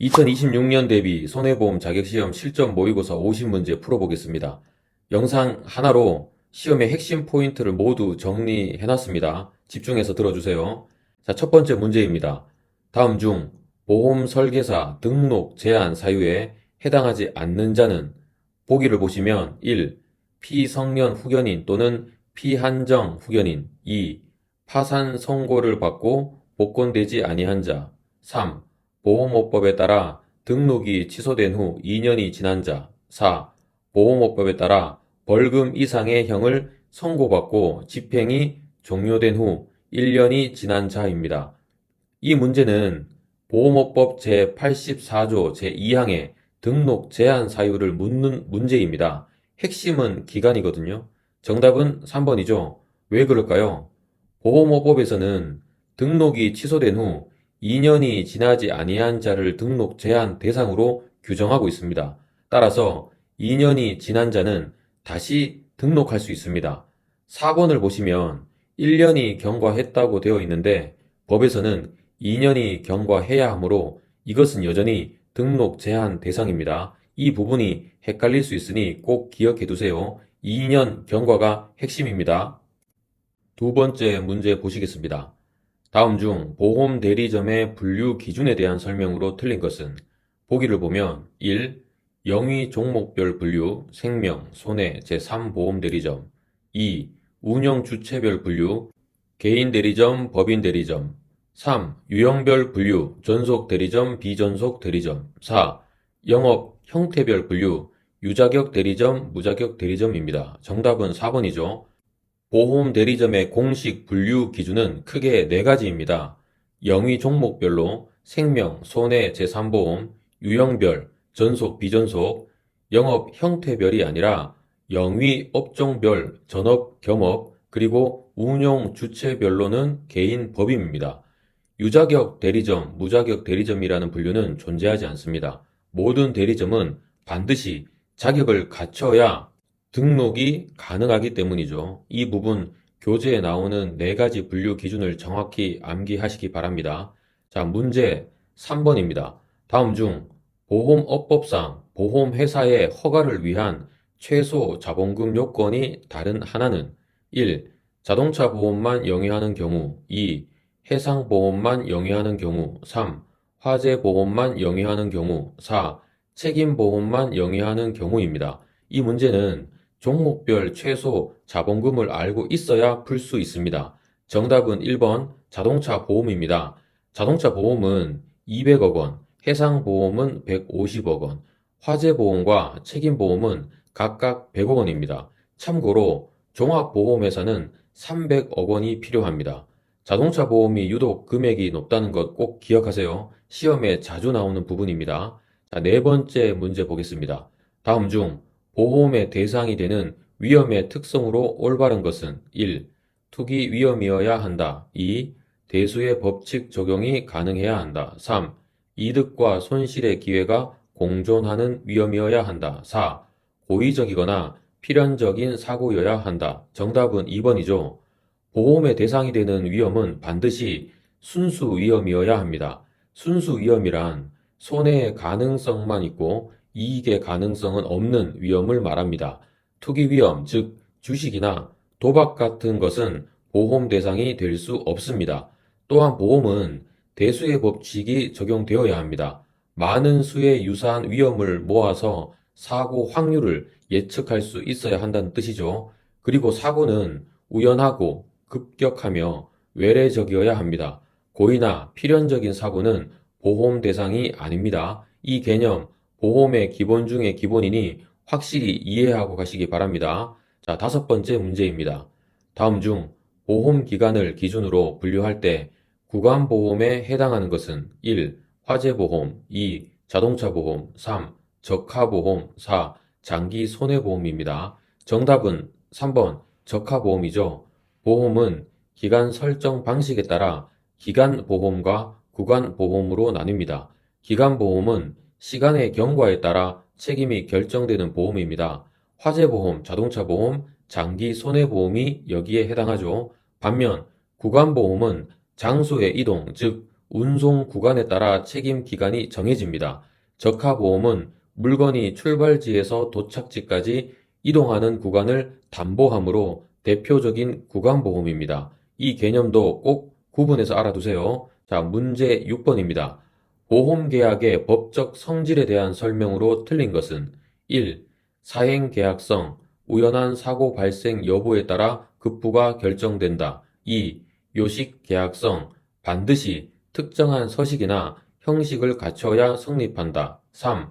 2026년 대비 손해보험 자격시험 실전 모의고사 50문제 풀어보겠습니다. 영상 하나로 시험의 핵심 포인트를 모두 정리해놨습니다. 집중해서 들어주세요. 자, 첫 번째 문제입니다. 다음 중 보험 설계사 등록 제한 사유에 해당하지 않는 자는 보기를 보시면 1. 피성년 후견인 또는 피한정 후견인 2. 파산 선고를 받고 복권되지 아니한 자 3. 보험업법에 따라 등록이 취소된 후 2년이 지난 자 4. 보험업법에 따라 벌금 이상의 형을 선고받고 집행이 종료된 후 1년이 지난 자입니다. 이 문제는 보험업법 제84조 제2항의 등록 제한 사유를 묻는 문제입니다. 핵심은 기간이거든요. 정답은 3번이죠. 왜 그럴까요? 보험업법에서는 등록이 취소된 후 2년이 지나지 아니한 자를 등록 제한 대상으로 규정하고 있습니다. 따라서 2년이 지난 자는 다시 등록할 수 있습니다. 4번을 보시면 1년이 경과했다고 되어 있는데 법에서는 2년이 경과해야 하므로 이것은 여전히 등록 제한 대상입니다. 이 부분이 헷갈릴 수 있으니 꼭 기억해 두세요. 2년 경과가 핵심입니다. 두 번째 문제 보시겠습니다. 다음 중 보험 대리점의 분류 기준에 대한 설명으로 틀린 것은 보기를 보면 1. 영위 종목별 분류 생명, 손해, 제3보험 대리점 2. 운영 주체별 분류 개인 대리점, 법인 대리점 3. 유형별 분류 전속 대리점, 비전속 대리점 4. 영업 형태별 분류 유자격 대리점, 무자격 대리점입니다. 정답은 4번이죠. 보험 대리점의 공식 분류 기준은 크게 4가지입니다. 영위 종목별로 생명, 손해, 제3보험, 유형별, 전속, 비전속, 영업 형태별이 아니라 영위 업종별, 전업, 겸업, 그리고 운용 주체별로는 개인 법인입니다. 유자격 대리점, 무자격 대리점이라는 분류는 존재하지 않습니다. 모든 대리점은 반드시 자격을 갖춰야 등록이 가능하기 때문이죠. 이 부분 교재에 나오는 4가지 분류 기준을 정확히 암기하시기 바랍니다. 자, 문제 3번입니다. 다음 중 보험업법상 보험회사의 허가를 위한 최소 자본금 요건이 다른 하나는 1. 자동차 보험만 영위하는 경우 2. 해상보험만 영위하는 경우 3. 화재보험만 영위하는 경우 4. 책임보험만 영위하는 경우입니다. 이 문제는 종목별 최소 자본금을 알고 있어야 풀 수 있습니다. 정답은 1번 자동차 보험입니다. 자동차 보험은 200억 원, 해상보험은 150억 원, 화재보험과 책임보험은 각각 100억 원입니다. 참고로 종합보험회사는 300억 원이 필요합니다. 자동차 보험이 유독 금액이 높다는 것 꼭 기억하세요. 시험에 자주 나오는 부분입니다. 자, 네 번째 문제 보겠습니다. 다음 중 보험의 대상이 되는 위험의 특성으로 올바른 것은 1. 투기 위험이어야 한다. 2. 대수의 법칙 적용이 가능해야 한다. 3. 이득과 손실의 기회가 공존하는 위험이어야 한다. 4. 고의적이거나 필연적인 사고여야 한다. 정답은 2번이죠. 보험의 대상이 되는 위험은 반드시 순수 위험이어야 합니다. 순수 위험이란 손해의 가능성만 있고 이익의 가능성은 없는 위험을 말합니다. 투기 위험, 즉 주식이나 도박 같은 것은 보험 대상이 될 수 없습니다. 또한 보험은 대수의 법칙이 적용되어야 합니다. 많은 수의 유사한 위험을 모아서 사고 확률을 예측할 수 있어야 한다는 뜻이죠. 그리고 사고는 우연하고 급격하며 외래적이어야 합니다. 고의나 필연적인 사고는 보험 대상이 아닙니다. 이 개념 보험의 기본 중의 기본이니 확실히 이해하고 가시기 바랍니다. 자, 5번째 문제입니다. 다음 중 보험 기간을 기준으로 분류할 때 구간보험에 해당하는 것은 1. 화재보험 2. 자동차보험 3. 적하보험 4. 장기 손해보험입니다. 정답은 3번 적하보험이죠. 보험은 기간 설정 방식에 따라 기간보험과 구간보험으로 나뉩니다. 기간보험은 시간의 경과에 따라 책임이 결정되는 보험입니다. 화재보험, 자동차보험, 장기 손해보험이 여기에 해당하죠. 반면 구간보험은 장소의 이동, 즉 운송 구간에 따라 책임 기간이 정해집니다. 적하보험은 물건이 출발지에서 도착지까지 이동하는 구간을 담보하므로 대표적인 구간보험입니다. 이 개념도 꼭 구분해서 알아두세요. 자, 문제 6번입니다. 보험계약의 법적 성질에 대한 설명으로 틀린 것은 1. 사행계약성, 우연한 사고 발생 여부에 따라 급부가 결정된다. 2. 요식계약성, 반드시 특정한 서식이나 형식을 갖춰야 성립한다. 3.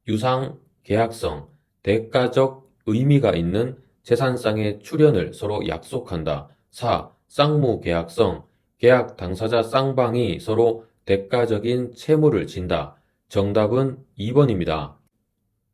유상계약성, 대가적 의미가 있는 재산상의 출연을 서로 약속한다. 4. 쌍무계약성, 계약 당사자 쌍방이 서로 대가적인 채무를 진다. 정답은 2번입니다.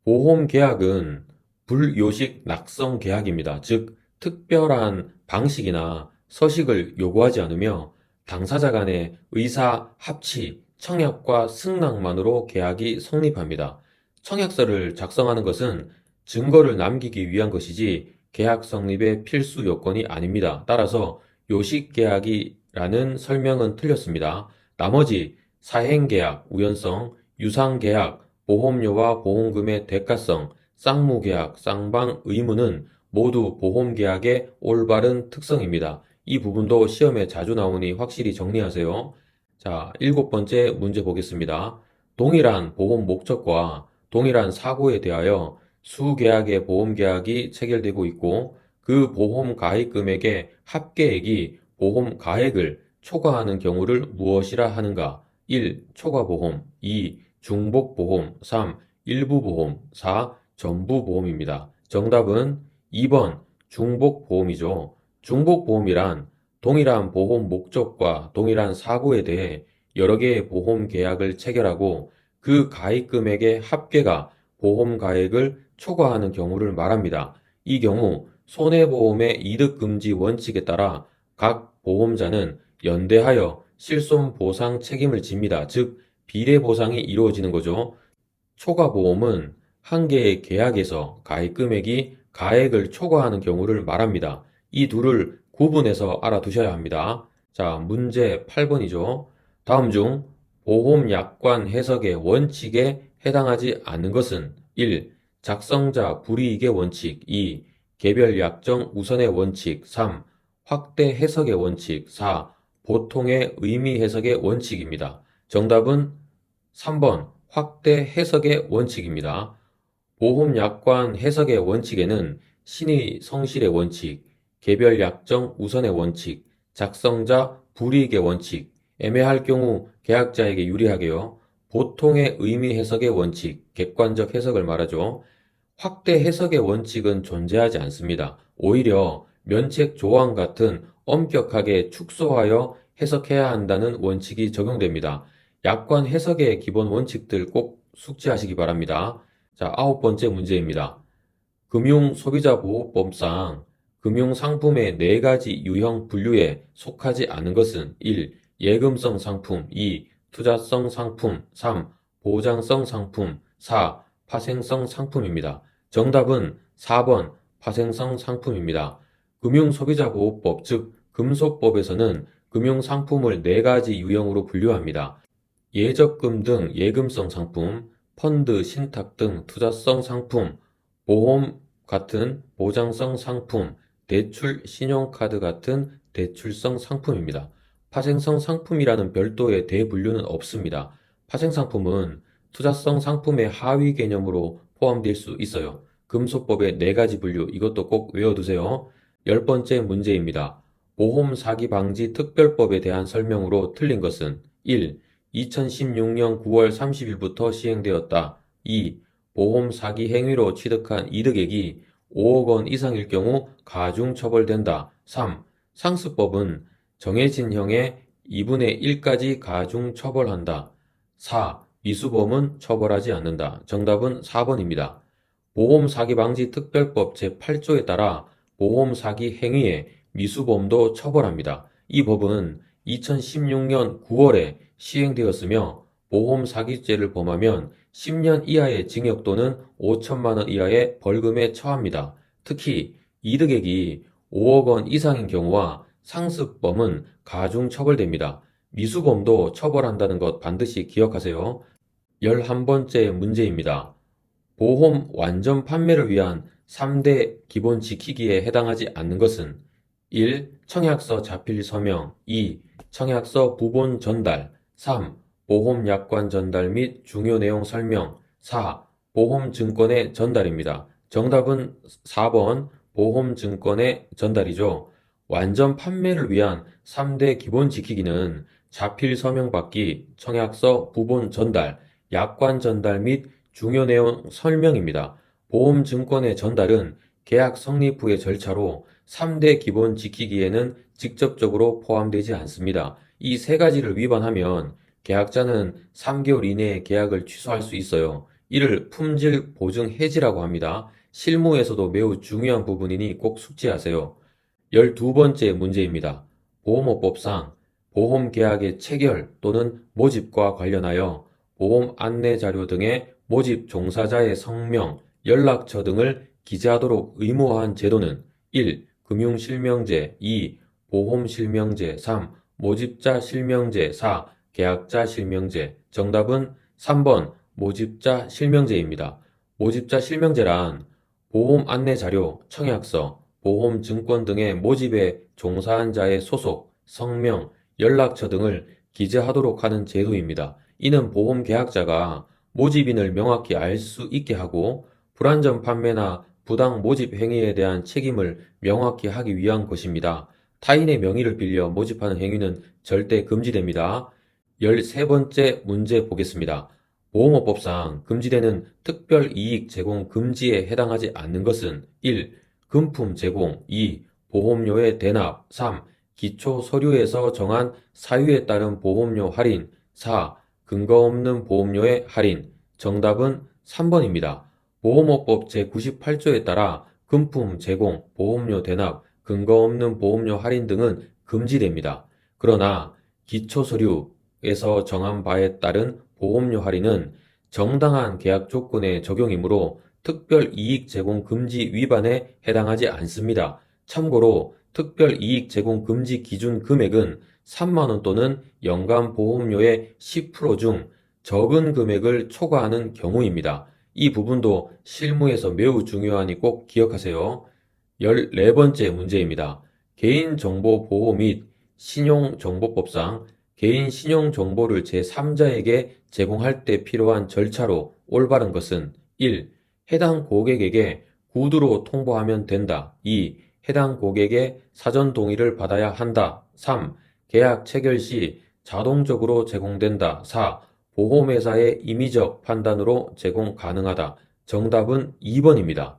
보험계약은 불요식 낙성 계약입니다. 즉, 특별한 방식이나 서식을 요구하지 않으며 당사자 간의 의사 합치, 청약과 승낙만으로 계약이 성립합니다. 청약서를 작성하는 것은 증거를 남기기 위한 것이지 계약 성립의 필수 요건이 아닙니다. 따라서 요식계약이라는 설명은 틀렸습니다. 나머지 사행계약, 우연성, 유상계약, 보험료와 보험금의 대가성, 쌍무계약, 쌍방 의무는 모두 보험계약의 올바른 특성입니다. 이 부분도 시험에 자주 나오니 확실히 정리하세요. 자, 7번째 문제 보겠습니다. 동일한 보험 목적과 동일한 사고에 대하여 수계약의 보험계약이 체결되고 있고 그 보험 가입 금액의 합계액이 보험 가액을 초과하는 경우를 무엇이라 하는가? 1. 초과보험, 2. 중복보험, 3. 일부보험, 4. 전부보험입니다. 정답은 2번 중복보험이죠. 중복보험이란 동일한 보험 목적과 동일한 사고에 대해 여러 개의 보험 계약을 체결하고 그 가입 금액의 합계가 보험 가액을 초과하는 경우를 말합니다. 이 경우 손해보험의 이득금지 원칙에 따라 각 보험자는 연대하여 실손보상 책임을 집니다. 즉, 비례보상이 이루어지는 거죠. 초과보험은 한 개의 계약에서 가입 금액이 가액을 초과하는 경우를 말합니다. 이 둘을 구분해서 알아두셔야 합니다. 자, 문제 8번이죠. 다음 중 보험약관 해석의 원칙에 해당하지 않는 것은 1. 작성자 불이익의 원칙, 2. 개별 약정 우선의 원칙, 3. 확대 해석의 원칙, 4. 보통의 의미 해석의 원칙입니다. 정답은 3번 확대 해석의 원칙입니다. 보험약관 해석의 원칙에는 신의 성실의 원칙, 개별 약정 우선의 원칙, 작성자 불이익의 원칙, 애매할 경우 계약자에게 유리하게요. 보통의 의미 해석의 원칙, 객관적 해석을 말하죠. 확대 해석의 원칙은 존재하지 않습니다. 오히려 면책 조항 같은 엄격하게 축소하여 해석해야 한다는 원칙이 적용됩니다. 약관 해석의 기본 원칙들 꼭 숙지하시기 바랍니다. 자, 9번째 문제입니다. 금융소비자보호법상 금융상품의 4가지 유형 분류에 속하지 않은 것은 1. 예금성 상품, 2. 투자성 상품, 3. 보장성 상품, 4. 파생성 상품입니다. 정답은 4번 파생성 상품입니다. 금융소비자보호법, 즉 금소법에서는 금융상품을 4가지 유형으로 분류합니다. 예적금 등 예금성 상품, 펀드, 신탁 등 투자성 상품, 보험 같은 보장성 상품, 대출, 신용카드 같은 대출성 상품입니다. 파생성 상품이라는 별도의 대분류는 없습니다. 파생상품은 투자성 상품의 하위 개념으로 포함될 수 있어요. 금소법의 4가지 분류, 이것도 꼭 외워두세요. 10번째 문제입니다. 보험 사기 방지 특별법에 대한 설명으로 틀린 것은 1. 2016년 9월 30일부터 시행되었다. 2. 보험 사기 행위로 취득한 이득액이 5억 원 이상일 경우 가중처벌된다. 3. 상습법은 정해진 형의 2분의 1까지 가중처벌한다. 4. 미수범은 처벌하지 않는다. 정답은 4번입니다. 보험 사기 방지 특별법 제8조에 따라 보험 사기 행위에 미수범도 처벌합니다. 이 법은 2016년 9월에 시행되었으며 보험 사기죄를 범하면 10년 이하의 징역 또는 5천만 원 이하의 벌금에 처합니다. 특히 이득액이 5억 원 이상인 경우와 상습범은 가중 처벌됩니다. 미수범도 처벌한다는 것 반드시 기억하세요. 11번째 문제입니다. 보험 완전 판매를 위한 3대 기본 지키기에 해당하지 않는 것은 1. 청약서 자필 서명 2. 청약서 부본 전달 3. 보험 약관 전달 및 중요 내용 설명 4. 보험 증권의 전달입니다. 정답은 4번 보험 증권의 전달이죠. 완전 판매를 위한 3대 기본 지키기는 자필 서명 받기, 청약서 부본 전달, 약관 전달 및 중요 내용 설명입니다. 보험 증권의 전달은 계약 성립 후의 절차로 3대 기본 지키기에는 직접적으로 포함되지 않습니다. 이 세 가지를 위반하면 계약자는 3개월 이내에 계약을 취소할 수 있어요. 이를 품질 보증 해지라고 합니다. 실무에서도 매우 중요한 부분이니 꼭 숙지하세요. 12번째 문제입니다. 보험업법상 보험 계약의 체결 또는 모집과 관련하여 보험 안내 자료 등의 모집 종사자의 성명, 연락처 등을 기재하도록 의무화한 제도는 1. 금융실명제 2. 보험실명제 3. 모집자 실명제 4. 계약자 실명제. 정답은 3번 모집자 실명제입니다. 모집자 실명제란 보험 안내 자료, 청약서, 보험 증권 등의 모집에 종사한 자의 소속, 성명, 연락처 등을 기재하도록 하는 제도입니다. 이는 보험 계약자가 모집인을 명확히 알 수 있게 하고 불완전 판매나 부당 모집 행위에 대한 책임을 명확히 하기 위한 것입니다. 타인의 명의를 빌려 모집하는 행위는 절대 금지됩니다. 13번째 문제 보겠습니다. 보험업법상 금지되는 특별이익 제공 금지에 해당하지 않는 것은 1. 금품 제공 2. 보험료의 대납 3. 기초 서류에서 정한 사유에 따른 보험료 할인 4. 근거 없는 보험료의 할인. 정답은 3번입니다. 보험업법 제98조에 따라 금품 제공, 보험료 대납, 근거 없는 보험료 할인 등은 금지됩니다. 그러나 기초 서류에서 정한 바에 따른 보험료 할인은 정당한 계약 조건의 적용이므로 특별이익 제공 금지 위반에 해당하지 않습니다. 참고로 특별이익 제공 금지 기준 금액은 3만원 또는 연간 보험료의 10% 중 적은 금액을 초과하는 경우입니다. 이 부분도 실무에서 매우 중요하니 꼭 기억하세요. 14번째 문제입니다. 개인정보보호 및 신용정보법상 개인 신용정보를 제3자에게 제공할 때 필요한 절차로 올바른 것은 1. 해당 고객에게 구두로 통보하면 된다. 2. 해당 고객의 사전 동의를 받아야 한다. 3. 계약 체결 시 자동적으로 제공된다. 4. 보험회사의 임의적 판단으로 제공 가능하다. 정답은 2번입니다.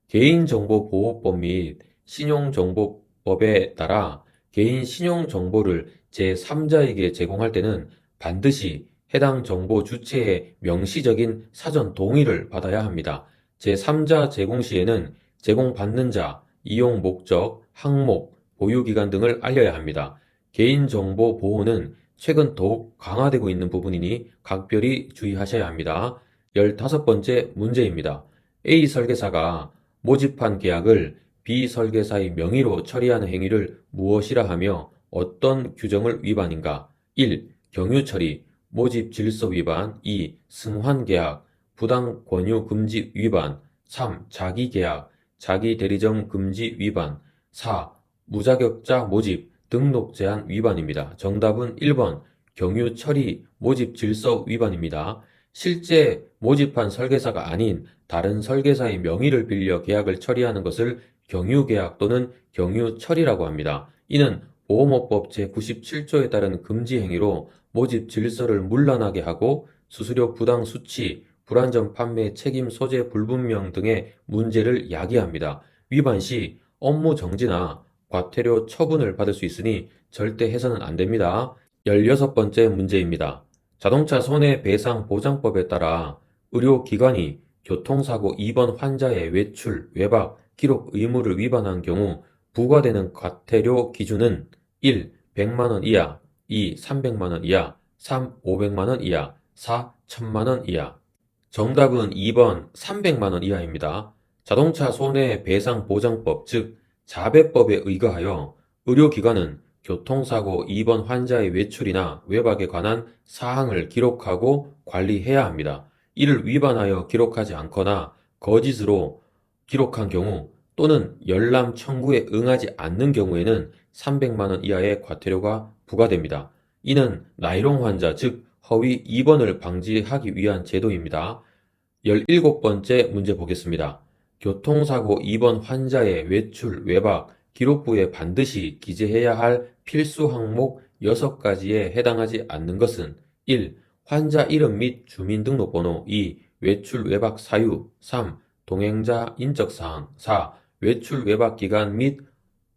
개인정보보호법 및 신용정보법에 따라 개인 신용정보를 제3자에게 제공할 때는 반드시 해당 정보 주체의 명시적인 사전 동의를 받아야 합니다. 제3자 제공 시에는 제공받는 자, 이용 목적, 항목, 보유기간 등을 알려야 합니다. 개인정보 보호는 최근 더욱 강화되고 있는 부분이니 각별히 주의하셔야 합니다. 15번째 문제입니다. A 설계사가 모집한 계약을 B 설계사의 명의로 처리하는 행위를 무엇이라 하며 어떤 규정을 위반인가? 1. 경유처리, 모집 질서 위반 2. 승환계약, 부당 권유 금지 위반 3. 자기계약, 자기대리점 금지 위반 4. 무자격자 모집, 등록 제한 위반입니다. 정답은 1번 경유처리, 모집 질서 위반입니다. 실제 모집한 설계사가 아닌 다른 설계사의 명의를 빌려 계약을 처리하는 것을 경유계약 또는 경유처리라고 합니다. 이는 보험업법 제97조에 따른 금지 행위로 모집 질서를 문란하게 하고 수수료 부당 수치, 불완전 판매 책임 소재 불분명 등의 문제를 야기합니다. 위반 시 업무 정지나 과태료 처분을 받을 수 있으니 절대 해서는 안 됩니다. 16번째 문제입니다. 자동차 손해배상보장법에 따라 의료기관이 교통사고 입원 환자의 외출, 외박, 기록 의무를 위반한 경우 부과되는 과태료 기준은 1. 100만원 이하 2. 300만원 이하 3. 500만원 이하 4. 1000만원 이하 정답은 2번 300만원 이하입니다. 자동차 손해배상보장법 즉 자배법에 의거하여 의료기관은 교통사고 입원 환자의 외출이나 외박에 관한 사항을 기록하고 관리해야 합니다. 이를 위반하여 기록하지 않거나 거짓으로 기록한 경우 또는 열람 청구에 응하지 않는 경우에는 300만 원 이하의 과태료가 부과됩니다. 이는 나이롱 환자, 즉 허위 입원을 방지하기 위한 제도입니다. 17번째 문제 보겠습니다. 교통사고 입원 환자의 외출, 외박, 기록부에 반드시 기재해야 할 필수 항목 6가지에 해당하지 않는 것은 1. 환자 이름 및 주민등록번호 2. 외출, 외박 사유 3. 동행자 인적사항 4. 외출, 외박 기간 및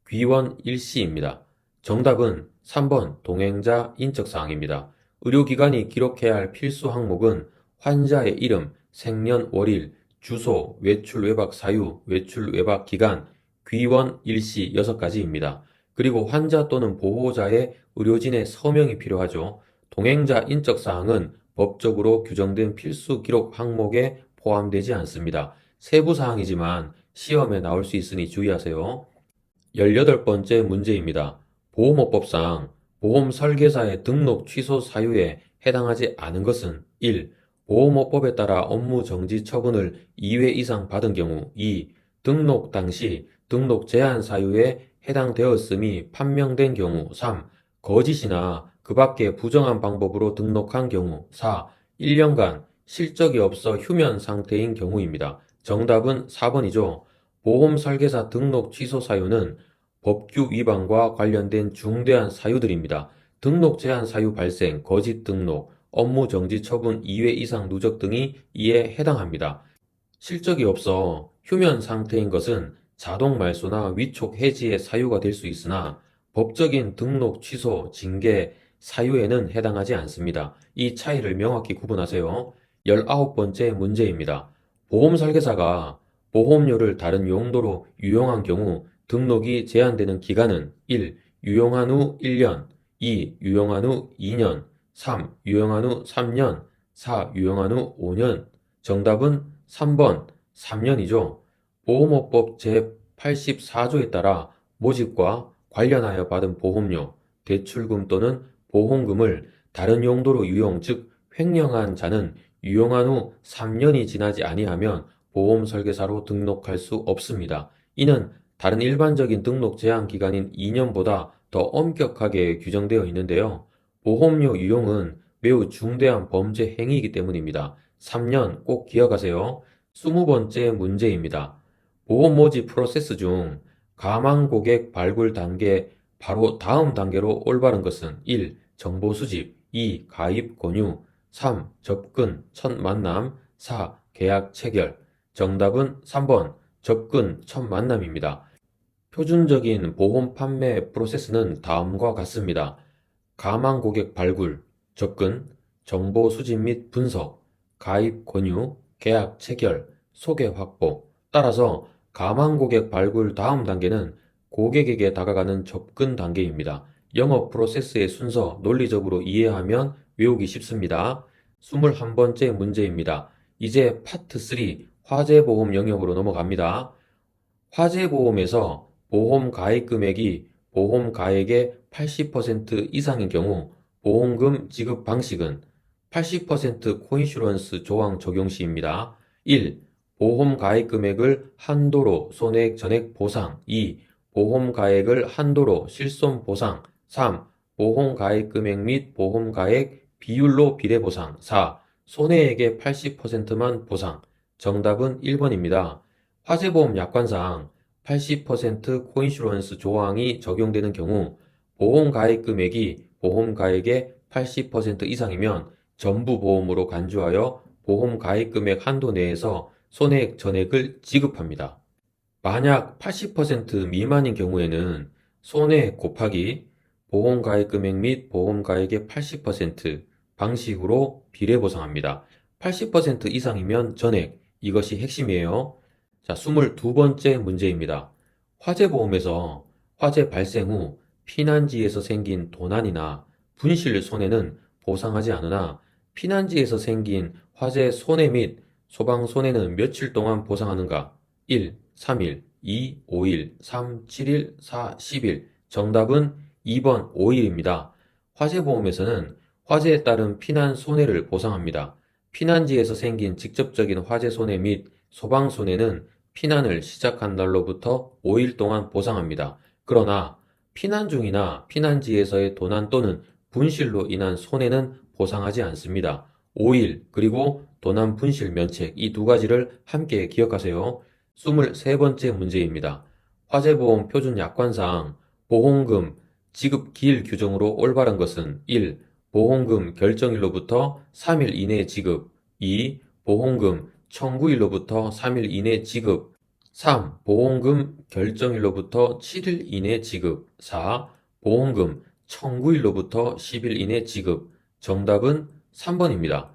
귀원 일시입니다. 정답은 3번 동행자 인적사항입니다. 의료기관이 기록해야 할 필수 항목은 환자의 이름, 생년 월일, 주소, 외출 외박 사유, 외출 외박 기간, 귀원 일시 6가지입니다. 그리고 환자 또는 보호자의 의료진의 서명이 필요하죠. 동행자 인적사항은 법적으로 규정된 필수 기록 항목에 포함되지 않습니다. 세부 사항이지만 시험에 나올 수 있으니 주의하세요. 18번째 문제입니다. 보험업법상 보험 설계사의 등록 취소 사유에 해당하지 않은 것은 1. 보험업법에 따라 업무 정지 처분을 2회 이상 받은 경우 2. 등록 당시 등록 제한 사유에 해당되었음이 판명된 경우 3. 거짓이나 그 밖의 부정한 방법으로 등록한 경우 4. 1년간 실적이 없어 휴면 상태인 경우입니다. 정답은 4번이죠. 보험 설계사 등록 취소 사유는 법규 위반과 관련된 중대한 사유들입니다. 등록 제한 사유 발생, 거짓 등록, 업무 정지 처분 2회 이상 누적 등이 이에 해당합니다. 실적이 없어 휴면 상태인 것은 자동 말소나 위촉 해지의 사유가 될 수 있으나 법적인 등록 취소, 징계 사유에는 해당하지 않습니다. 이 차이를 명확히 구분하세요. 19번째 문제입니다. 보험 설계사가 보험료를 다른 용도로 유용한 경우 등록이 제한되는 기간은 1. 유용한 후 1년 2. 유용한 후 2년 3. 유용한 후 3년 4. 유용한 후 5년 정답은 3번 3년이죠. 보험업법 제84조에 따라 모집과 관련하여 받은 보험료, 대출금 또는 보험금을 다른 용도로 유용, 즉 횡령한 자는 유용한 후 3년이 지나지 아니하면 보험 설계사로 등록할 수 없습니다. 이는 다른 일반적인 등록 제한 기간인 2년보다 더 엄격하게 규정되어 있는데요. 보험료 유용은 매우 중대한 범죄 행위이기 때문입니다. 3년 꼭 기억하세요. 20번째 문제입니다. 보험 모집 프로세스 중 가망 고객 발굴 단계 바로 다음 단계로 올바른 것은 1. 정보 수집 2. 가입 권유 3. 접근 첫 만남 4. 계약 체결 정답은 3번 접근 첫 만남입니다. 표준적인 보험 판매 프로세스는 다음과 같습니다. 가망 고객 발굴, 접근, 정보 수집 및 분석, 가입 권유, 계약 체결, 소개 확보. 따라서 가망 고객 발굴 다음 단계는 고객에게 다가가는 접근 단계입니다. 영업 프로세스의 순서 논리적으로 이해하면 외우기 쉽습니다. 21번째 문제입니다. 이제 파트 3 화재보험 영역으로 넘어갑니다. 화재보험에서 보험 가입 금액이 보험 가액의 80% 이상인 경우 보험금 지급 방식은 80% 코인슈런스 조항 적용 시입니다. 1. 보험 가입 금액을 한도로 손해액 전액 보상 2. 보험 가액을 한도로 실손 보상 3. 보험 가입 금액 및 보험 가액 비율로 비례 보상 4. 손해액의 80%만 보상 정답은 1번입니다. 화재보험 약관상 80% 코인슈런스 조항이 적용되는 경우 보험 가입 금액이 보험 가액의 80% 이상이면 전부 보험으로 간주하여 보험 가입 금액 한도 내에서 손해액 전액을 지급합니다. 만약 80% 미만인 경우에는 손해액 곱하기 보험 가입 금액 및 보험 가액의 80% 방식으로 비례 보상합니다. 80% 이상이면 전액, 이것이 핵심이에요. 자, 22번째 문제입니다. 화재보험에서 화재 발생 후 피난지에서 생긴 도난이나 분실 손해는 보상하지 않으나 피난지에서 생긴 화재 손해 및 소방 손해는 며칠 동안 보상하는가? 1. 3일, 2. 5일, 3. 7일, 4. 10일. 정답은 2번 5일입니다. 화재보험에서는 화재에 따른 피난 손해를 보상합니다. 피난지에서 생긴 직접적인 화재 손해 및 소방 손해는 피난을 시작한 날로부터 5일 동안 보상합니다. 그러나 피난 중이나 피난지에서의 도난 또는 분실로 인한 손해는 보상하지 않습니다. 5일 그리고 도난 분실 면책 이 두 가지를 함께 기억하세요. 23번째 문제입니다. 화재보험 표준 약관상 보험금 지급 기일 규정으로 올바른 것은 1. 보험금 결정일로부터 3일 이내 지급 2. 보험금 청구일로부터 3일 이내 지급 3. 보험금 결정일로부터 7일 이내 지급 4. 보험금 청구일로부터 10일 이내 지급 정답은 3번입니다.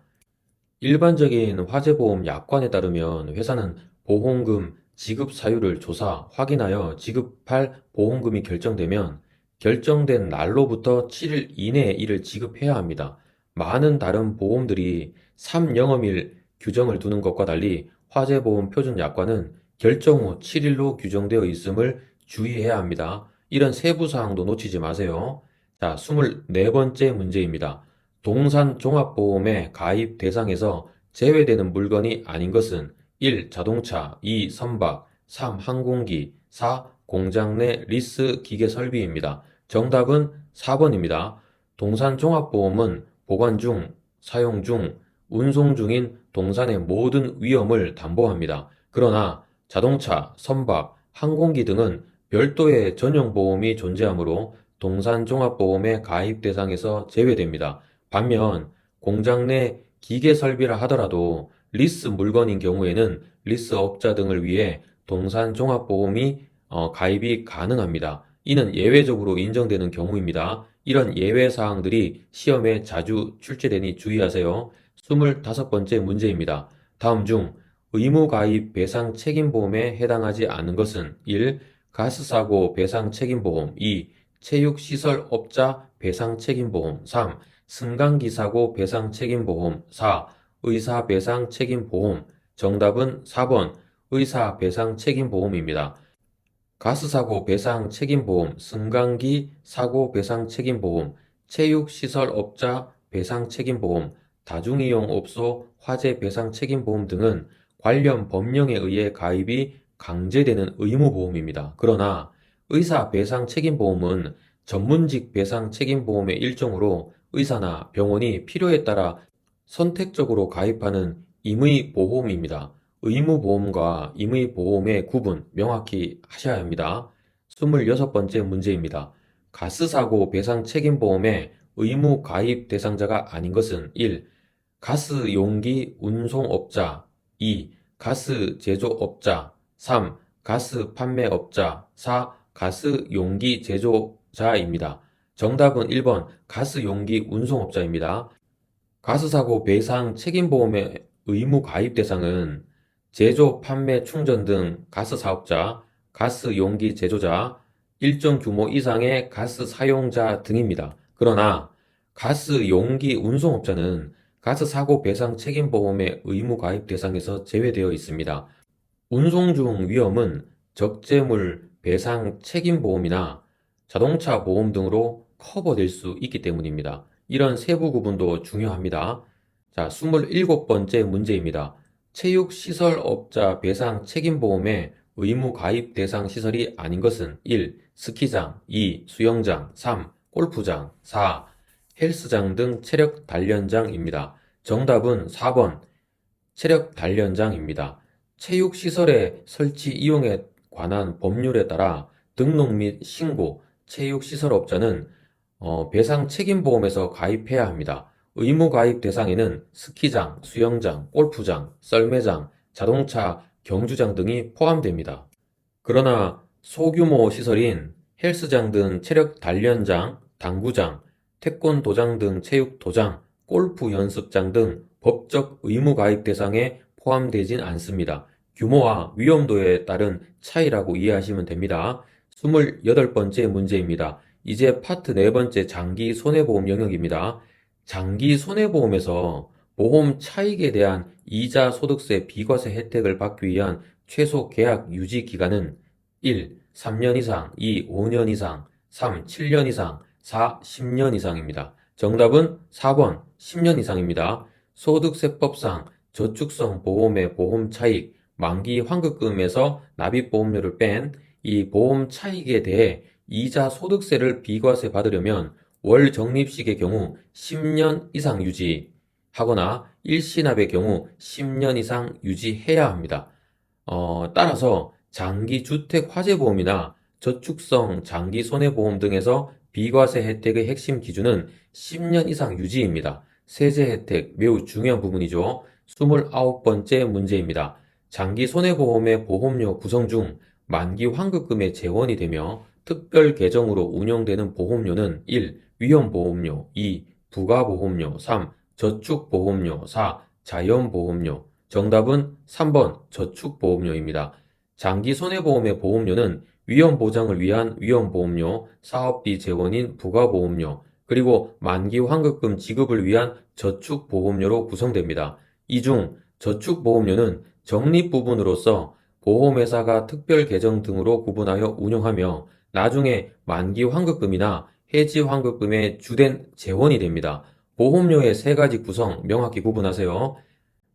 일반적인 화재보험 약관에 따르면 회사는 보험금 지급 사유를 조사, 확인하여 지급할 보험금이 결정되면 결정된 날로부터 7일 이내에 이를 지급해야 합니다. 많은 다른 보험들이 3영업일 규정을 두는 것과 달리 화재보험 표준 약관은 결정 후 7일로 규정되어 있음을 주의해야 합니다. 이런 세부 사항도 놓치지 마세요. 자, 24번째 문제입니다. 동산종합보험의 가입 대상에서 제외되는 물건이 아닌 것은 1. 자동차, 2. 선박, 3. 항공기, 4. 공장 내 리스 기계 설비입니다. 정답은 4번입니다. 동산종합보험은 보관 중, 사용 중, 운송 중인 동산의 모든 위험을 담보합니다. 그러나 자동차, 선박, 항공기 등은 별도의 전용보험이 존재하므로 동산종합보험의 가입 대상에서 제외됩니다. 반면 공장 내 기계 설비라 하더라도 리스 물건인 경우에는 리스업자 등을 위해 동산종합보험이 가입이 가능합니다. 이는 예외적으로 인정되는 경우입니다. 이런 예외 사항들이 시험에 자주 출제되니 주의하세요. 25번째 문제입니다. 다음 중 의무가입 배상 책임보험에 해당하지 않는 것은 1. 가스사고 배상 책임보험 2. 체육시설업자 배상 책임보험 3. 승강기사고 배상 책임보험 4. 의사 배상 책임보험 정답은 4번 의사 배상 책임보험입니다. 가스사고 배상 책임보험, 승강기 사고 배상 책임보험, 체육시설업자 배상 책임보험, 다중이용업소 화재 배상 책임보험 등은 관련 법령에 의해 가입이 강제되는 의무보험입니다. 그러나 의사 배상 책임보험은 전문직 배상 책임보험의 일종으로 의사나 병원이 필요에 따라 선택적으로 가입하는 임의보험입니다. 의무보험과 임의보험의 구분 명확히 하셔야 합니다. 26번째 문제입니다. 가스사고 배상 책임보험의 의무 가입 대상자가 아닌 것은 1. 가스 용기 운송업자 2. 가스 제조업자 3. 가스 판매업자 4. 가스 용기 제조자입니다. 정답은 1번 가스 용기 운송업자입니다. 가스사고 배상 책임보험의 의무 가입 대상은 제조, 판매, 충전 등 가스 사업자, 가스 용기 제조자, 일정 규모 이상의 가스 사용자 등입니다. 그러나 가스 용기 운송업자는 가스 사고 배상 책임보험의 의무 가입 대상에서 제외되어 있습니다. 운송 중 위험은 적재물 배상 책임보험이나 자동차 보험 등으로 커버될 수 있기 때문입니다. 이런 세부 구분도 중요합니다. 자, 27번째 문제입니다. 체육시설업자 배상 책임보험의 의무 가입 대상 시설이 아닌 것은 1. 스키장 2. 수영장 3. 골프장 4. 헬스장 등 체력 단련장입니다. 정답은 4번 체력 단련장입니다. 체육시설의 설치 이용에 관한 법률에 따라 등록 및 신고, 체육시설업자는 배상 책임보험에서 가입해야 합니다. 의무 가입 대상에는 스키장, 수영장, 골프장, 썰매장, 자동차 경주장 등이 포함됩니다. 그러나 소규모 시설인 헬스장 등 체력 단련장, 당구장, 태권도장 등 체육도장, 골프 연습장 등 법적 의무 가입 대상에 포함되진 않습니다. 규모와 위험도에 따른 차이라고 이해하시면 됩니다. 28번째 문제입니다. 이제 파트 4번째 장기 손해보험 영역입니다. 장기 손해보험에서 보험 차익에 대한 이자 소득세 비과세 혜택을 받기 위한 최소 계약 유지 기간은 1. 3년 이상, 2. 5년 이상, 3. 7년 이상, 4. 10년 이상입니다. 정답은 4번 10년 이상입니다. 소득세법상 저축성 보험의 보험 차익, 만기 환급금에서 납입보험료를 뺀 이 보험 차익에 대해 이자 소득세를 비과세 받으려면 월 적립식의 경우 10년 이상 유지하거나 일시납의 경우 10년 이상 유지해야 합니다. 따라서 장기주택화재보험이나 저축성 장기손해보험 등에서 비과세 혜택의 핵심 기준은 10년 이상 유지입니다. 세제 혜택 매우 중요한 부분이죠. 29번째 문제입니다. 장기손해보험의 보험료 구성 중 만기 환급금에 재원이 되며 특별 계정으로 운용되는 보험료는 1. 위험보험료, 2. 부가보험료, 3. 저축보험료, 4. 자연보험료. 정답은 3번 저축보험료입니다. 장기손해보험의 보험료는 위험보장을 위한 위험보험료, 사업비 재원인 부가보험료, 그리고 만기 환급금 지급을 위한 저축보험료로 구성됩니다. 이 중 저축보험료는 적립부분으로서 보험회사가 특별계정 등으로 구분하여 운용하며 나중에 만기 환급금이나 해지 환급금의 주된 재원이 됩니다. 보험료의 세 가지 구성 명확히 구분하세요.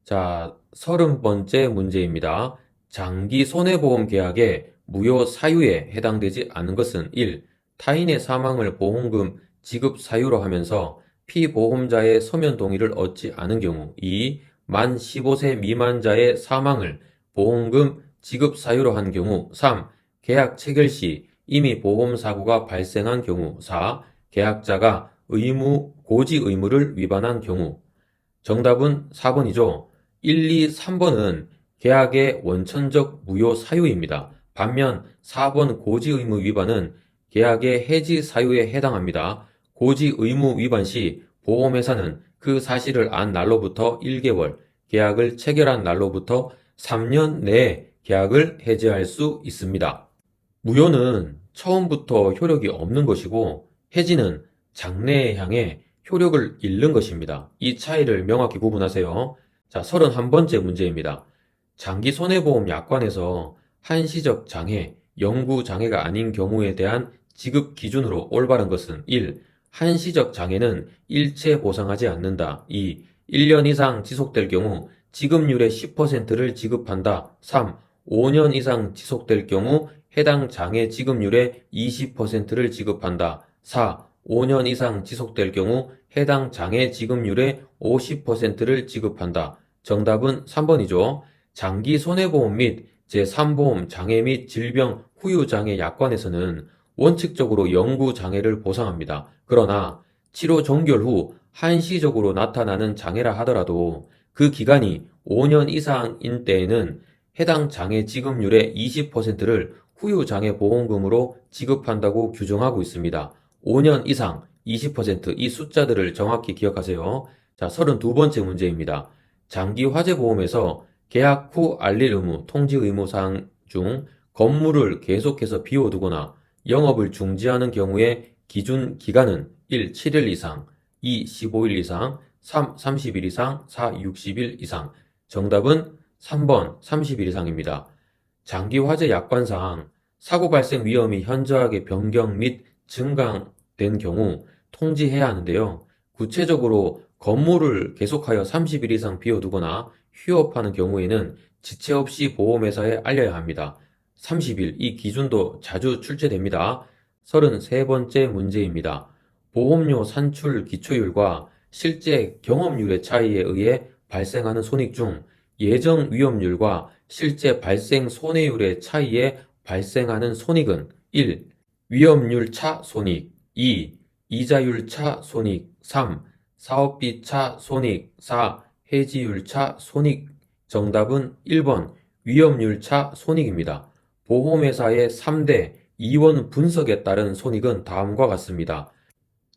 자, 30번째 문제입니다. 장기 손해보험 계약의 무효 사유에 해당되지 않은 것은 1. 타인의 사망을 보험금 지급 사유로 하면서 피보험자의 서면 동의를 얻지 않은 경우 2. 만 15세 미만자의 사망을 보험금 지급 사유로 한 경우 3. 계약 체결 시 이미 보험사고가 발생한 경우 4. 계약자가 고지 의무를 위반한 경우. 정답은 4번이죠. 1, 2, 3번은 계약의 원천적 무효 사유입니다. 반면 4번 고지 의무 위반은 계약의 해지 사유에 해당합니다. 고지 의무 위반 시 보험회사는 그 사실을 안 날로부터 1개월, 계약을 체결한 날로부터 3년 내에 계약을 해지할 수 있습니다. 무효는 처음부터 효력이 없는 것이고 해지는 장래에 향해 효력을 잃는 것입니다. 이 차이를 명확히 구분하세요. 자, 31번째 문제입니다. 장기 손해보험 약관에서 한시적 장애, 영구 장애가 아닌 경우에 대한 지급 기준으로 올바른 것은 1. 한시적 장애는 일체 보상하지 않는다. 2. 1년 이상 지속될 경우 지급률의 10%를 지급한다. 3. 5년 이상 지속될 경우 해당 장애 지급률의 20%를 지급한다. 4. 5년 이상 지속될 경우 해당 장애 지급률의 50%를 지급한다. 정답은 3번이죠. 장기 손해보험 및 제3보험 장애 및 질병 후유장애 약관에서는 원칙적으로 영구 장애를 보상합니다. 그러나 치료 종결 후 한시적으로 나타나는 장애라 하더라도 그 기간이 5년 이상인 때에는 해당 장애 지급률의 20%를 후유장애 보험금으로 지급한다고 규정하고 있습니다. 5년 이상 20%이 숫자들을 정확히 기억하세요. 자, 32번째 문제입니다. 장기화재보험에서 계약 후 알릴 의무, 통지 의무 사항 중 건물을 계속해서 비워두거나 영업을 중지하는 경우의 기준 기간은 1. 7일 이상, 2. 15일 이상, 3. 30일 이상, 4. 60일 이상. 정답은 3번 30일 이상입니다. 장기화재 약관상 사고 발생 위험이 현저하게 변경 및 증가된 경우 통지해야 하는데요. 구체적으로 건물을 계속하여 30일 이상 비워두거나 휴업하는 경우에는 지체 없이 보험회사에 알려야 합니다. 30일, 이 기준도 자주 출제됩니다. 33번째 문제입니다. 보험료 산출 기초율과 실제 경험률의 차이에 의해 발생하는 손익 중 예정 위험률과 실제 발생 손해율의 차이에 발생하는 손익은 1. 위험률 차 손익, 2. 이자율 차 손익, 3. 사업비 차 손익, 4. 해지율 차 손익. 정답은 1번 위험률 차 손익입니다. 보험회사의 3대 이원 분석에 따른 손익은 다음과 같습니다.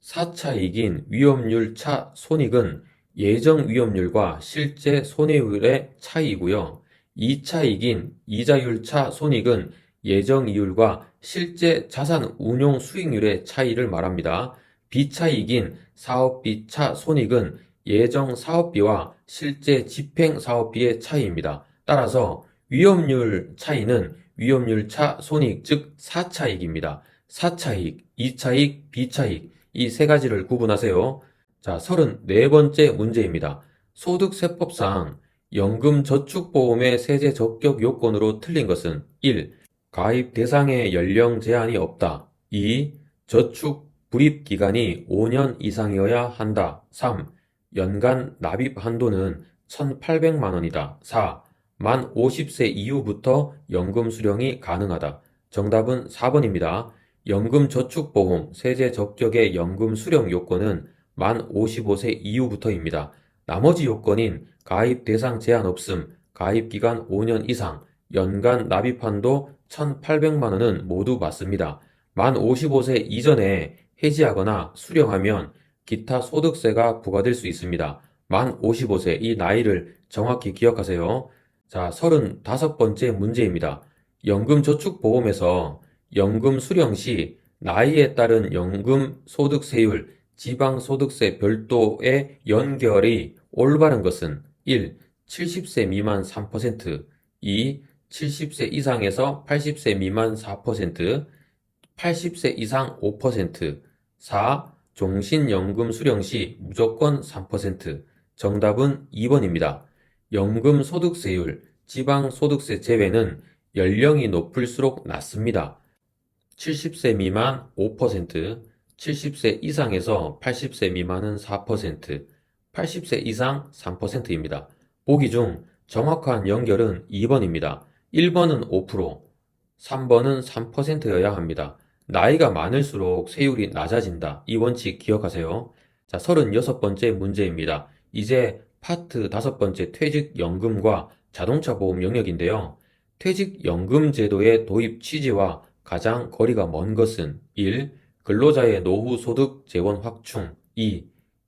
4차익인 위험률 차 손익은 예정 위험률과 실제 손해율의 차이이고요. 2차익인 이자율 차 손익은 예정 이율과 실제 자산 운용 수익률의 차이를 말합니다. B차익인 사업비 차 손익은 예정 사업비와 실제 집행 사업비의 차이입니다. 따라서 위험률 차이는 위험률 차 손익, 즉 4차익입니다. 사차익, 이차익, 비차익 이 세 가지를 구분하세요. 자, 34번째 문제입니다. 소득세법상 연금저축보험의 세제 적격 요건으로 틀린 것은 1. 가입 대상에 연령 제한이 없다. 2. 저축 불입 기간이 5년 이상이어야 한다. 3. 연간 납입 한도는 1,800만 원이다. 4. 만 50세 이후부터 연금 수령이 가능하다. 정답은 4번입니다. 연금저축보험 세제 적격의 연금 수령 요건은 만 55세 이후부터입니다. 나머지 요건인 가입 대상 제한 없음, 가입 기간 5년 이상, 연간 납입 한도 1,800만 원은 모두 맞습니다. 만 55세 이전에 해지하거나 수령하면 기타 소득세가 부과될 수 있습니다. 만 55세 이 나이를 정확히 기억하세요. 자, 35번째 문제입니다. 연금저축보험에서 연금 수령 시 나이에 따른 연금 소득세율, 지방소득세 별도의 연결이 올바른 것은 1. 70세 미만 3%, 2. 70세 이상에서 80세 미만 4%, 80세 이상 5%, 4. 종신연금 수령 시 무조건 3%. 정답은 2번입니다. 연금 소득세율, 지방소득세 제외는 연령이 높을수록 낮습니다. 70세 미만 5%, 70세 이상에서 80세 미만은 4%, 80세 이상 3%입니다. 보기 중 정확한 연결은 2번입니다. 1번은 5%, 3번은 3%여야 합니다. 나이가 많을수록 세율이 낮아진다. 이 원칙 기억하세요. 자, 36번째 문제입니다. 이제 파트 5번째 퇴직연금과 자동차 보험 영역인데요. 퇴직연금 제도의 도입 취지와 가장 거리가 먼 것은 1. 근로자의 노후 소득 재원 확충 2.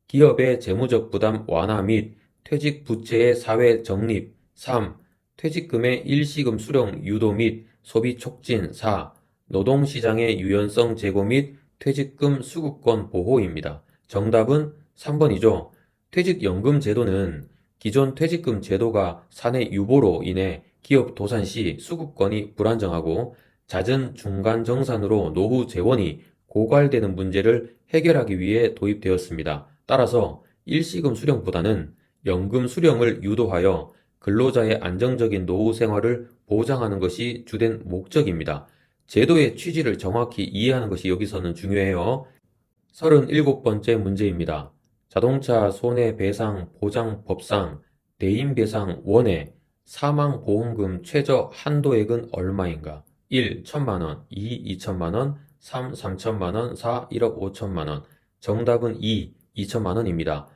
기업의 재무적 부담 완화 및 퇴직 부채의 사회 정립 3. 퇴직금의 일시금 수령 유도 및 소비 촉진 4. 노동시장의 유연성 제고 및 퇴직금 수급권 보호입니다. 정답은 3번이죠. 퇴직연금 제도는 기존 퇴직금 제도가 사내 유보로 인해 기업 도산 시 수급권이 불안정하고 잦은 중간 정산으로 노후 재원이 고갈되는 문제를 해결하기 위해 도입되었습니다. 따라서 일시금 수령보다는 연금 수령을 유도하여 근로자의 안정적인 노후 생활을 보장하는 것이 주된 목적입니다. 제도의 취지를 정확히 이해하는 것이 여기서는 중요해요. 37번째 문제입니다. 자동차 손해배상 보장법상 대인배상 1의 사망보험금 최저 한도액은 얼마인가? 1. 1,000만원, 2. 2,000만원, 3. 3,000만원, 4. 1억 5천만원. 정답은 2. 2,000만원입니다.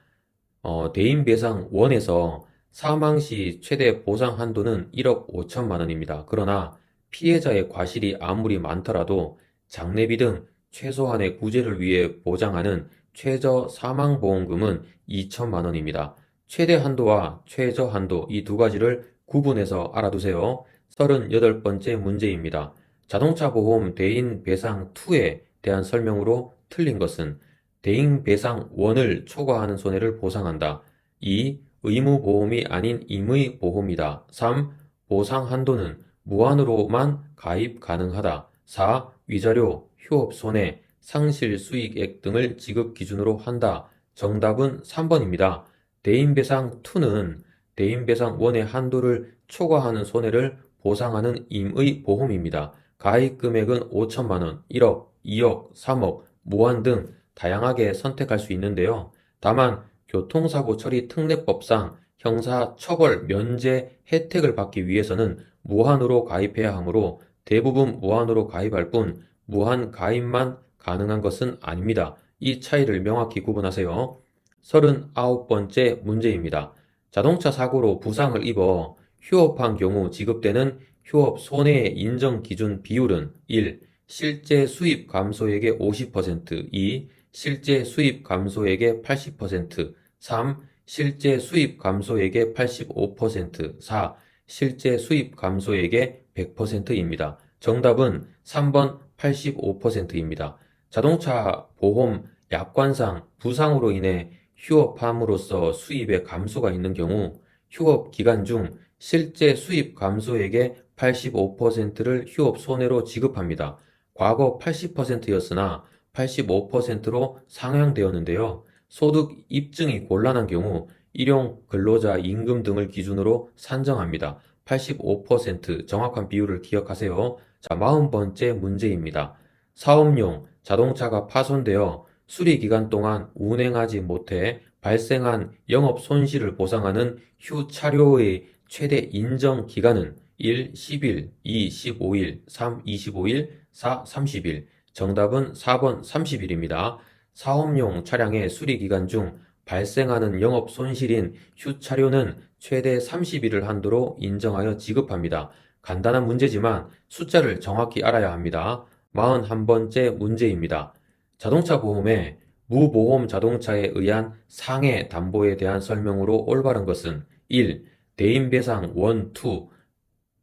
대인배상 1에서 사망 시 최대 보상 한도는 1억 5천만원입니다. 그러나 피해자의 과실이 아무리 많더라도 장례비 등 최소한의 구제를 위해 보장하는 최저 사망보험금은 2천만 원입니다. 최대 한도와 최저 한도 이 두 가지를 구분해서 알아두세요. 38번째 문제입니다. 자동차 보험 대인 배상 2에 대한 설명으로 틀린 것은 대인 배상 1을 초과하는 손해를 보상한다. 2. 의무보험이 아닌 임의보험이다. 3. 보상 한도는 무한으로만 가입 가능하다. 4. 위자료, 휴업 손해, 상실 수익액 등을 지급 기준으로 한다. 정답은 3번입니다. 대인배상 2는 대인배상 1의 한도를 초과하는 손해를 보상하는 임의 보험입니다. 가입 금액은 5천만 원, 1억, 2억, 3억, 무한 등 다양하게 선택할 수 있는데요. 다만 교통사고 처리 특례법상 형사 처벌 면제 혜택을 받기 위해서는 무한으로 가입해야 하므로 대부분 무한으로 가입할 뿐 무한 가입만 가능한 것은 아닙니다. 이 차이를 명확히 구분하세요. 39번째 문제입니다. 자동차 사고로 부상을 입어 휴업한 경우 지급되는 휴업 손해의 인정 기준 비율은 1. 실제 수입 감소액의 50%, 2. 실제 수입 감소액의 80%, 3. 실제 수입 감소액의 85%, 4. 실제 수입 감소액의 100%입니다. 정답은 3번 85%입니다. 자동차 보험 약관상 부상으로 인해 휴업함으로써 수입의 감소가 있는 경우 휴업 기간 중 실제 수입 감소액의 85%를 휴업 손해로 지급합니다. 과거 80%였으나 85%로 상향되었는데요. 소득 입증이 곤란한 경우 일용 근로자 임금 등을 기준으로 산정합니다. 85% 정확한 비율을 기억하세요. 자, 40번째 문제입니다. 사업용 자동차가 파손되어 수리 기간 동안 운행하지 못해 발생한 영업 손실을 보상하는 휴 차료의 최대 인정 기간은 1. 10일, 2. 15일, 3. 25일, 4. 30일. 정답은 4번 30일입니다. 사업용 차량의 수리 기간 중 발생하는 영업 손실인 휴 차료는 최대 30일을 한도로 인정하여 지급합니다. 간단한 문제지만 숫자를 정확히 알아야 합니다. 41번째 문제입니다. 자동차 보험의 무보험 자동차에 의한 상해 담보에 대한 설명으로 올바른 것은 1. 대인배상 1, 2,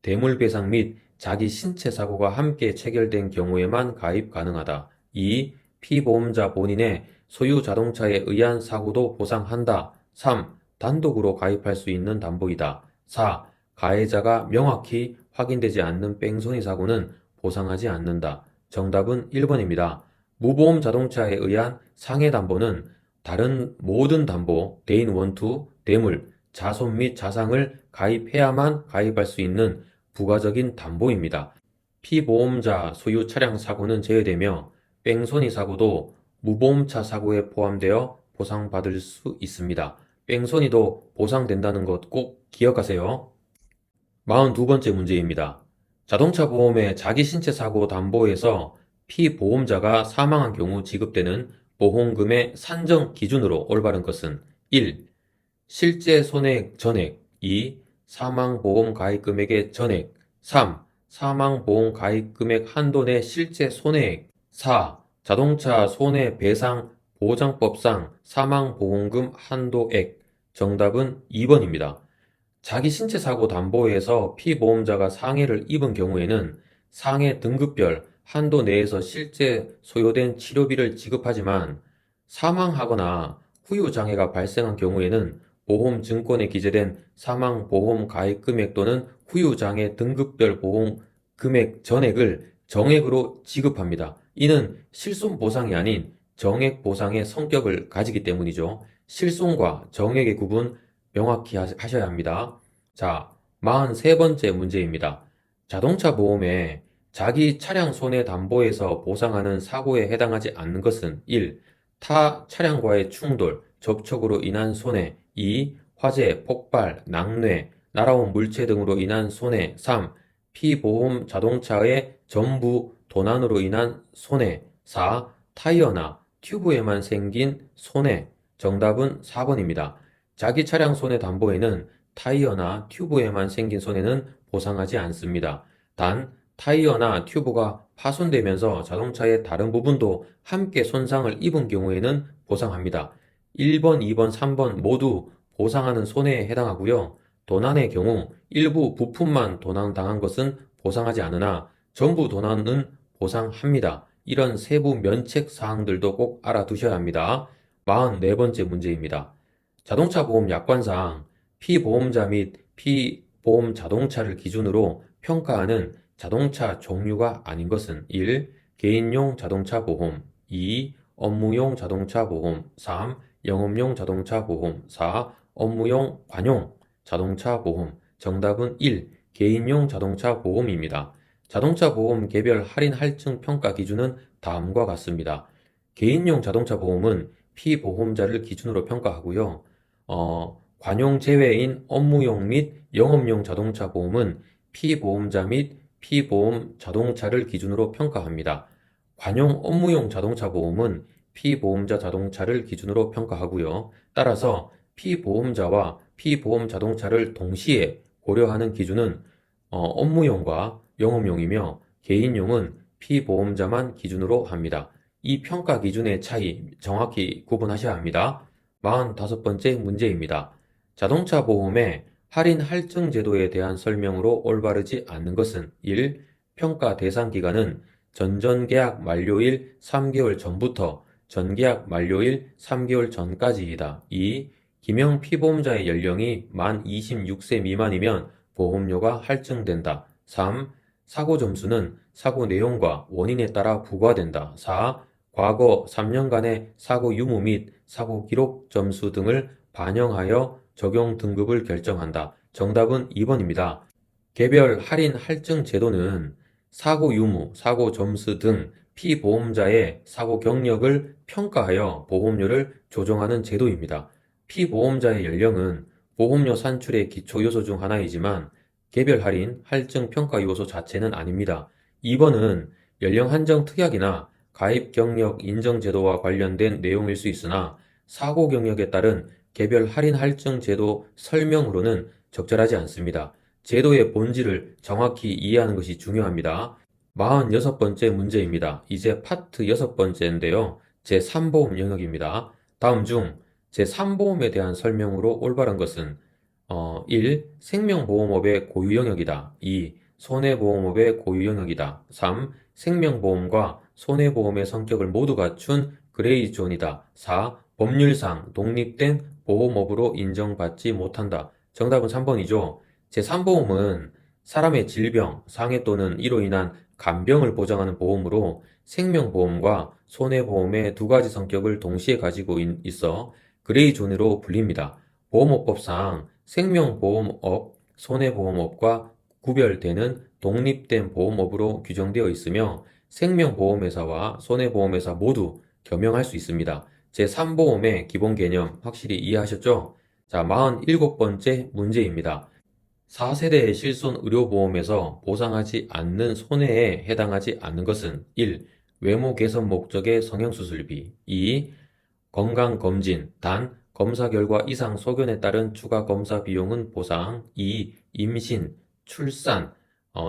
대물배상 및 자기 신체 사고가 함께 체결된 경우에만 가입 가능하다. 2. 피보험자 본인의 소유 자동차에 의한 사고도 보상한다. 3. 단독으로 가입할 수 있는 담보이다. 4. 가해자가 명확히 확인되지 않는 뺑소니 사고는 보상하지 않는다. 정답은 1번입니다. 무보험 자동차에 의한 상해 담보는 다른 모든 담보, 대인 원투, 대물, 자손 및 자상을 가입해야만 가입할 수 있는 부가적인 담보입니다. 피보험자 소유 차량 사고는 제외되며 뺑소니 사고도 무보험차 사고에 포함되어 보상받을 수 있습니다. 뺑소니도 보상된다는 것 꼭 기억하세요. 42번째 문제입니다. 자동차 보험의 자기 신체 사고 담보에서 피보험자가 사망한 경우 지급되는 보험금의 산정 기준으로 올바른 것은 1. 실제 손해액 전액 2. 사망보험 가입금액의 전액 3. 사망보험 가입금액 한도 내 실제 손해액 4. 자동차 손해배상 보장법상 사망보험금 한도액 정답은 2번입니다. 자기 신체 사고 담보에서 피보험자가 상해를 입은 경우에는 상해 등급별 한도 내에서 실제 소요된 치료비를 지급하지만 사망하거나 후유장애가 발생한 경우에는 보험증권에 기재된 사망보험 가입금액 또는 후유장애 등급별 보험 금액 전액을 정액으로 지급합니다. 이는 실손보상이 아닌 정액보상의 성격을 가지기 때문이죠. 실손과 정액의 구분 명확히 하셔야 합니다. 자, 43번째 문제입니다. 자동차 보험에 자기 차량 손해 담보에서 보상하는 사고에 해당하지 않는 것은 1. 타 차량과의 충돌, 접촉으로 인한 손해 2. 화재, 폭발, 낙뢰, 날아온 물체 등으로 인한 손해 3. 피보험 자동차의 전부 도난으로 인한 손해 4. 타이어나 튜브에만 생긴 손해 정답은 4번입니다. 자기 차량 손해 담보에는 타이어나 튜브에만 생긴 손해는 보상하지 않습니다. 단 타이어나 튜브가 파손되면서 자동차의 다른 부분도 함께 손상을 입은 경우에는 보상합니다. 1번, 2번, 3번 모두 보상하는 손해에 해당하고요. 도난의 경우 일부 부품만 도난당한 것은 보상하지 않으나 전부 도난은 보상합니다. 이런 세부 면책 사항들도 꼭 알아두셔야 합니다. 44번째 문제입니다. 자동차 보험 약관상 피보험자 및 피보험 자동차를 기준으로 평가하는 자동차 종류가 아닌 것은 1. 개인용 자동차 보험 2. 업무용 자동차 보험 3. 영업용 자동차 보험 4. 업무용 관용 자동차 보험 정답은 1. 개인용 자동차 보험입니다. 자동차 보험 개별 할인 할증 평가 기준은 다음과 같습니다. 개인용 자동차 보험은 피보험자를 기준으로 평가하고요. 관용 제외인 업무용 및 영업용 자동차 보험은 피보험자 및 피보험 자동차를 기준으로 평가합니다. 관용 업무용 자동차 보험은 피보험자 자동차를 기준으로 평가하고요. 따라서 피보험자와 피보험 자동차를 동시에 고려하는 기준은 업무용과 영업용이며 개인용은 피보험자만 기준으로 합니다. 이 평가 기준의 차이 정확히 구분하셔야 합니다. 45번째 문제입니다. 자동차 보험의 할인 할증 제도에 대한 설명으로 올바르지 않는 것은 1. 평가 대상 기간은 전전계약 만료일 3개월 전부터 전계약 만료일 3개월 전까지이다. 2. 기명 피보험자의 연령이 만 26세 미만이면 보험료가 할증된다. 3. 사고 점수는 사고 내용과 원인에 따라 부과된다. 4. 과거 3년간의 사고 유무 및 사고 기록 점수 등을 반영하여 적용 등급을 결정한다. 정답은 2번입니다. 개별 할인 할증 제도는 사고 유무, 사고 점수 등 피보험자의 사고 경력을 평가하여 보험료를 조정하는 제도입니다. 피보험자의 연령은 보험료 산출의 기초 요소 중 하나이지만 개별 할인, 할증 평가 요소 자체는 아닙니다. 2번은 연령 한정 특약이나 가입 경력 인정 제도와 관련된 내용일 수 있으나 사고 경력에 따른 개별 할인 할증 제도 설명으로는 적절하지 않습니다. 제도의 본질을 정확히 이해하는 것이 중요합니다. 46번째 문제입니다. 이제 파트 6번째인데요. 제3보험 영역입니다. 다음 중 제3보험에 대한 설명으로 올바른 것은 1. 생명보험업의 고유 영역이다. 2. 손해보험업의 고유 영역이다. 3. 생명보험과 손해보험의 성격을 모두 갖춘 그레이 존이다. 4. 법률상 독립된 보험업으로 인정받지 못한다. 정답은 3번이죠. 제3보험은 사람의 질병, 상해 또는 이로 인한 간병을 보장하는 보험으로 생명보험과 손해보험의 두 가지 성격을 동시에 가지고 있어 그레이 존으로 불립니다. 보험업법상 생명보험업, 손해보험업과 구별되는 독립된 보험업으로 규정되어 있으며 생명보험회사와 손해보험회사 모두 겸용할 수 있습니다. 제3보험의 기본 개념 확실히 이해하셨죠? 자, 47번째 문제입니다. 4세대 실손의료보험에서 보상하지 않는 손해에 해당하지 않는 것은 1. 외모 개선 목적의 성형수술비 2. 건강검진, 단 검사 결과 이상 소견에 따른 추가 검사 비용은 보상 2. 임신, 출산,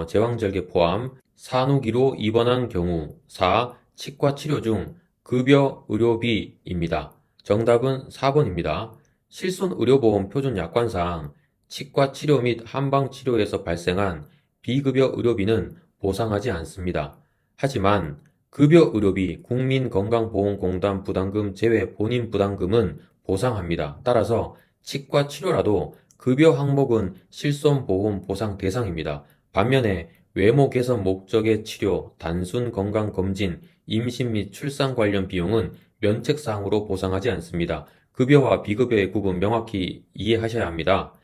제왕절개 포함 산후기로 입원한 경우 4. 치과 치료 중 급여 의료비입니다. 정답은 4번입니다. 실손의료보험 표준 약관상 치과 치료 및 한방 치료에서 발생한 비급여 의료비는 보상하지 않습니다. 하지만 급여 의료비, 국민건강보험공단 부담금 제외 본인 부담금은 보상합니다. 따라서 치과 치료라도 급여 항목은 실손보험 보상 대상입니다. 반면에 외모 개선 목적의 치료, 단순 건강검진, 임신 및 출산 관련 비용은 면책사항으로 보상하지 않습니다. 급여와 비급여의 구분 명확히 이해하셔야 합니다.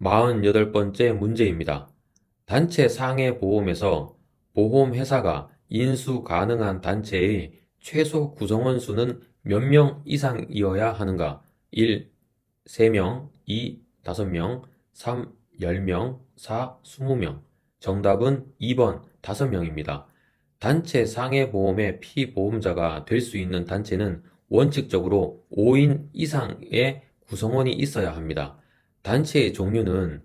48번째 문제입니다. 단체 상해 보험에서 보험회사가 인수 가능한 단체의 최소 구성원 수는 몇 명 이상이어야 하는가? 1. 3명, 2. 5명, 3. 10명, 4. 20명. 정답은 2번 5명입니다. 단체 상해 보험의 피보험자가 될 수 있는 단체는 원칙적으로 5인 이상의 구성원이 있어야 합니다. 단체의 종류는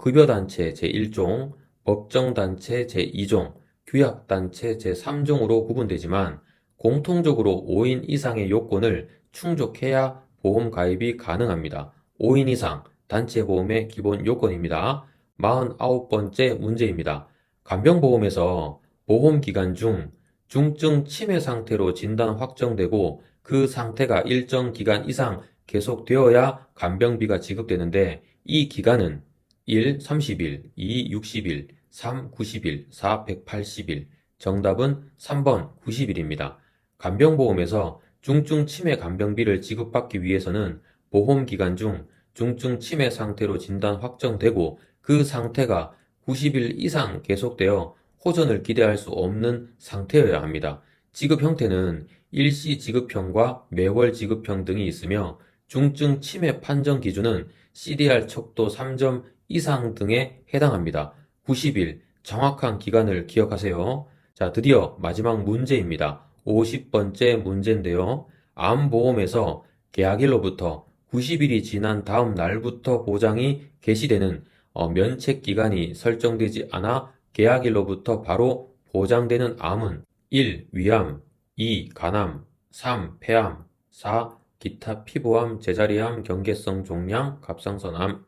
급여단체 제1종, 법정단체 제2종, 규약단체 제3종으로 구분되지만 공통적으로 5인 이상의 요건을 충족해야 보험 가입이 가능합니다. 5인 이상 단체 보험의 기본 요건입니다. 49번째 문제입니다. 간병보험에서 보험 기간 중 중증 치매 상태로 진단 확정되고 그 상태가 일정 기간 이상 계속되어야 간병비가 지급되는데 이 기간은 1. 30일, 2. 60일, 3. 90일, 4. 180일. 정답은 3번 90일입니다. 간병보험에서 중증 치매 간병비를 지급받기 위해서는 보험 기간 중 중증 치매 상태로 진단 확정되고 그 상태가 90일 이상 계속되어 호전을 기대할 수 없는 상태여야 합니다. 지급 형태는 일시 지급형과 매월 지급형 등이 있으며 중증 치매 판정 기준은 CDR 척도 3점 이상 등에 해당합니다. 90일 정확한 기간을 기억하세요. 자, 드디어 마지막 문제입니다. 50번째 문제인데요. 암보험에서 계약일로부터 90일이 지난 다음 날부터 보장이 개시되는 면책 기간이 설정되지 않아 계약일로부터 바로 보장되는 암은 1. 위암 2. 간암 3. 폐암 4. 기타 피부암, 제자리암, 경계성 종양, 갑상선암.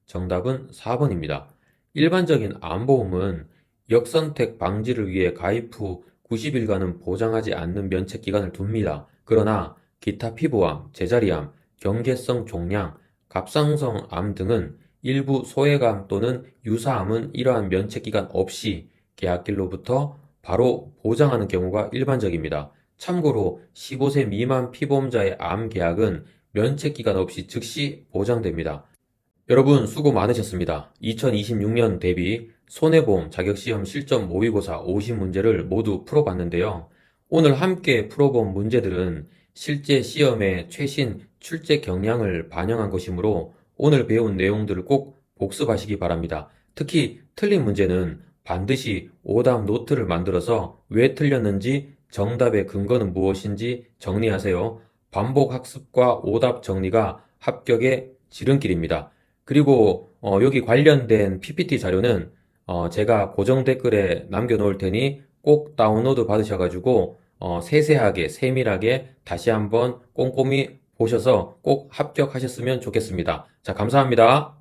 정답은 4번입니다. 일반적인 암보험은 역선택 방지를 위해 가입 후 90일간은 보장하지 않는 면책 기간을 둡니다. 그러나 기타 피부암, 제자리암, 경계성 종양, 갑상선암 등은 일부 소외감 또는 유사암은 이러한 면책 기간 없이 계약일로부터 바로 보장하는 경우가 일반적입니다. 참고로 15세 미만 피보험자의 암 계약은 면책 기간 없이 즉시 보장됩니다. 여러분 수고 많으셨습니다. 2026년 대비 손해보험 자격시험 실전 모의고사 50문제를 모두 풀어봤는데요. 오늘 함께 풀어본 문제들은 실제 시험의 최신 출제 경향을 반영한 것이므로 오늘 배운 내용들을 꼭 복습하시기 바랍니다. 특히 틀린 문제는 반드시 오답 노트를 만들어서 왜 틀렸는지 정답의 근거는 무엇인지 정리하세요. 반복 학습과 오답 정리가 합격의 지름길입니다. 그리고 여기 관련된 PPT 자료는 제가 고정 댓글에 남겨놓을 테니 꼭 다운로드 받으셔가지고 세세하게 세밀하게 다시 한번 꼼꼼히 보셔서 꼭 합격하셨으면 좋겠습니다. 자, 감사합니다.